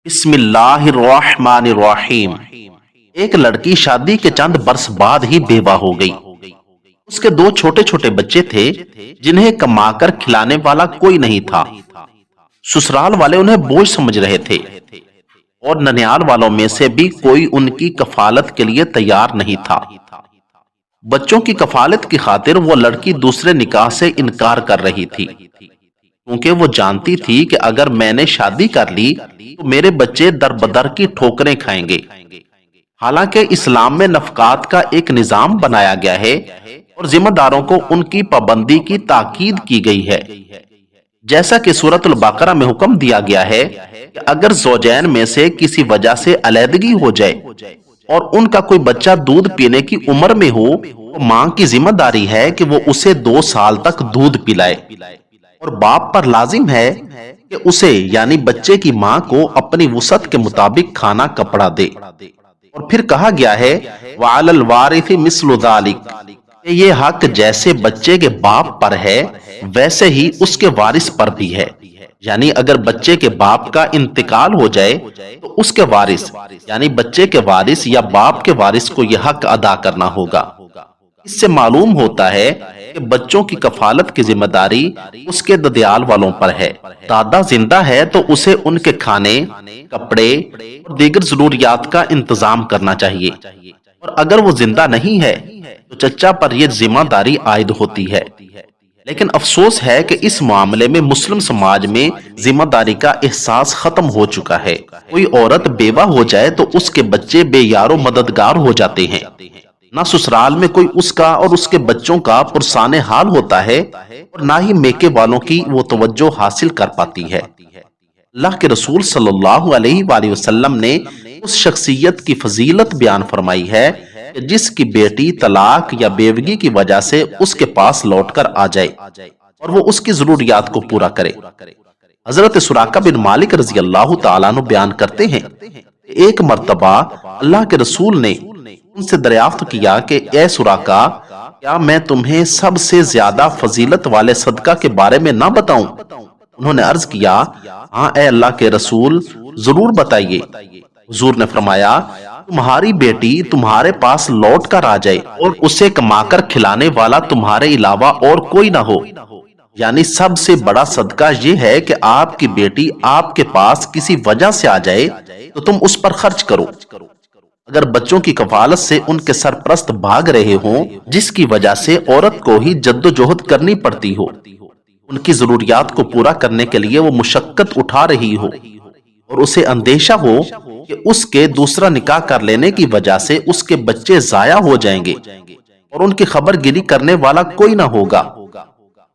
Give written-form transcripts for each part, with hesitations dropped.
بسم اللہ الرحمن الرحیم۔ ایک لڑکی شادی کے چند برس بعد ہی بیوہ ہو گئی۔ اس کے دو چھوٹے چھوٹے بچے تھے جنہیں کما کر کھلانے والا کوئی نہیں تھا۔ سسرال والے انہیں بوجھ سمجھ رہے تھے اور ننیال والوں میں سے بھی کوئی ان کی کفالت کے لیے تیار نہیں تھا۔ بچوں کی کفالت کی خاطر وہ لڑکی دوسرے نکاح سے انکار کر رہی تھی، کیونکہ وہ جانتی تھی کہ اگر میں نے شادی کر لی تو میرے بچے در بدر کی ٹھوکریں کھائیں گے۔ حالانکہ اسلام میں نفقات کا ایک نظام بنایا گیا ہے اور ذمہ داروں کو ان کی پابندی کی تاکید کی گئی ہے، جیسا کہ سورۃ البقرہ میں حکم دیا گیا ہے کہ اگر زوجین میں سے کسی وجہ سے علیحدگی ہو جائے اور ان کا کوئی بچہ دودھ پینے کی عمر میں ہو تو ماں کی ذمہ داری ہے کہ وہ اسے 2 سال تک دودھ پلائے، اور باپ پر لازم ہے کہ اسے یعنی بچے کی ماں کو اپنی وسعت کے مطابق کھانا کپڑا دے۔ اور پھر کہا گیا ہے وَعَلَى الْوَارِثِ مِثْلُ ذَلِكَ، کہ یہ حق جیسے بچے کے باپ پر ہے ویسے ہی اس کے وارث پر بھی ہے، یعنی اگر بچے کے باپ کا انتقال ہو جائے تو اس کے وارث یعنی بچے کے وارث یا باپ کے وارث کو یہ حق ادا کرنا ہوگا۔ اس سے معلوم ہوتا ہے کہ بچوں کی کفالت کی ذمہ داری اس کے ددیال والوں پر ہے۔ دادا زندہ ہے تو اسے ان کے کھانے، کپڑے اور دیگر ضروریات کا انتظام کرنا چاہیے، اور اگر وہ زندہ نہیں ہے تو چچا پر یہ ذمہ داری عائد ہوتی ہے۔ لیکن افسوس ہے کہ اس معاملے میں مسلم سماج میں ذمہ داری کا احساس ختم ہو چکا ہے۔ کوئی عورت بیوہ ہو جائے تو اس کے بچے بے یار و مددگار ہو جاتے ہیں، نہ سسرال میں کوئی اس کا اور اس کے بچوں کا پرسان حال ہوتا ہے، اور نہ ہی میکے والوں کی وہ توجہ حاصل کر پاتی ہے۔ اللہ کے رسول صلی اللہ علیہ وآلہ وسلم نے اس شخصیت کی فضیلت بیان فرمائی ہے کہ جس کی بیٹی طلاق یا بیوگی کی وجہ سے اس کے پاس لوٹ کر آ جائے اور وہ اس کی ضروریات کو پورا کرے۔ حضرت سراقہ بن مالک رضی اللہ تعالیٰ عنہ بیان کرتے ہیں کہ ایک مرتبہ اللہ کے رسول نے ان سے دریافت کیا کہ اے سراقہ، کیا میں تمہیں سب سے زیادہ فضیلت والے صدقہ کے بارے میں نہ بتاؤں؟ انہوں نے عرض کیا ہاں اے اللہ کے رسول، ضرور بتائیے۔ حضور نے فرمایا تمہاری بیٹی تمہارے پاس لوٹ کر آ جائے اور اسے کما کر کھلانے والا تمہارے علاوہ اور کوئی نہ ہو، یعنی سب سے بڑا صدقہ یہ ہے کہ آپ کی بیٹی آپ کے پاس کسی وجہ سے آ جائے تو تم اس پر خرچ کرو۔ اگر بچوں کی کفالت سے ان کے سرپرست بھاگ رہے ہوں، جس کی وجہ سے عورت کو ہی جد و جہد کرنی پڑتی ہو، ان کی ضروریات کو پورا کرنے کے لیے وہ مشقت اٹھا رہی ہو، اور اسے اندیشہ ہو کہ اس کے دوسرا نکاح کر لینے کی وجہ سے اس کے بچے ضائع ہو جائیں گے اور ان کی خبر گیری کرنے والا کوئی نہ ہوگا،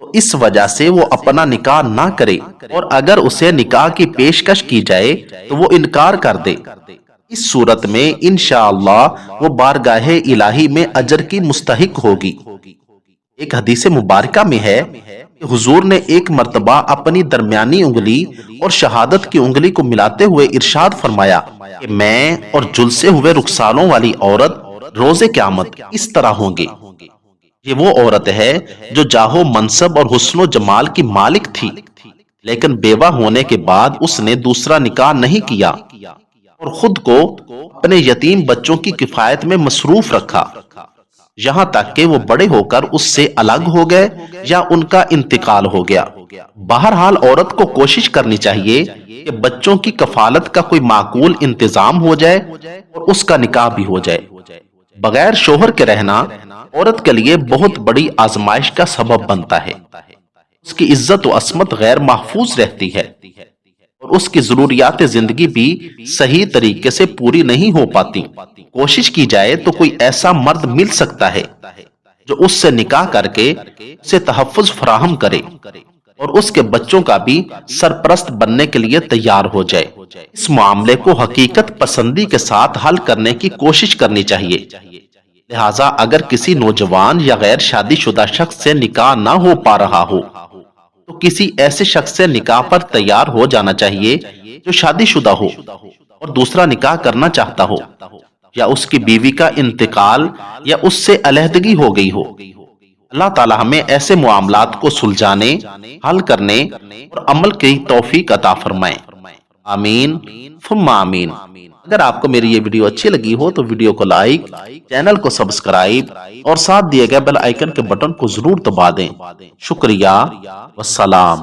تو اس وجہ سے وہ اپنا نکاح نہ کرے، اور اگر اسے نکاح کی پیشکش کی جائے تو وہ انکار کر دے۔ اس صورت میں انشاءاللہ وہ بارگاہ الہی میں اجر کی مستحق ہوگی۔ ایک حدیث مبارکہ میں ہے کہ حضور نے ایک مرتبہ اپنی درمیانی انگلی اور شہادت کی انگلی کو ملاتے ہوئے ارشاد فرمایا کہ میں اور جلسے ہوئے رخسالوں والی عورت روز قیامت اس طرح ہوں گے۔ یہ وہ عورت ہے جو جاہ و منصب اور حسن و جمال کی مالک تھی، لیکن بیوہ ہونے کے بعد اس نے دوسرا نکاح نہیں کیا اور خود کو اپنے یتیم بچوں کی کفایت میں مصروف رکھا، یہاں تک کہ وہ بڑے ہو کر اس سے الگ ہو گئے یا ان کا انتقال ہو گیا۔ بہرحال عورت کو کوشش کرنی چاہیے کہ بچوں کی کفالت کا کوئی معقول انتظام ہو جائے اور اس کا نکاح بھی ہو جائے۔ بغیر شوہر کے رہنا عورت کے لیے بہت بڑی آزمائش کا سبب بنتا ہے۔ اس کی عزت و عصمت غیر محفوظ رہتی ہے اور اس کی ضروریات زندگی بھی صحیح طریقے سے پوری نہیں ہو پاتی۔ کوشش کی جائے تو کوئی ایسا مرد مل سکتا ہے جو اس سے نکاح کر کے اسے تحفظ فراہم کرے اور اس کے بچوں کا بھی سرپرست بننے کے لیے تیار ہو جائے۔ اس معاملے کو حقیقت پسندی کے ساتھ حل کرنے کی کوشش کرنی چاہیے۔ لہٰذا اگر کسی نوجوان یا غیر شادی شدہ شخص سے نکاح نہ ہو پا رہا ہو تو کسی ایسے شخص سے نکاح پر تیار ہو جانا چاہیے جو شادی شدہ ہو اور دوسرا نکاح کرنا چاہتا ہو، یا اس کی بیوی کا انتقال یا اس سے علیحدگی ہو گئی ہو۔ اللہ تعالی ہمیں ایسے معاملات کو سلجھانے، حل کرنے اور عمل کی توفیق عطا فرمائے۔ آمین ثم آمین۔ اگر آپ کو میری یہ ویڈیو اچھی لگی ہو تو ویڈیو کو لائک، چینل کو سبسکرائب اور ساتھ دیے گئے بیل آئیکن کے بٹن کو ضرور دبا دیں۔ شکریہ والسلام۔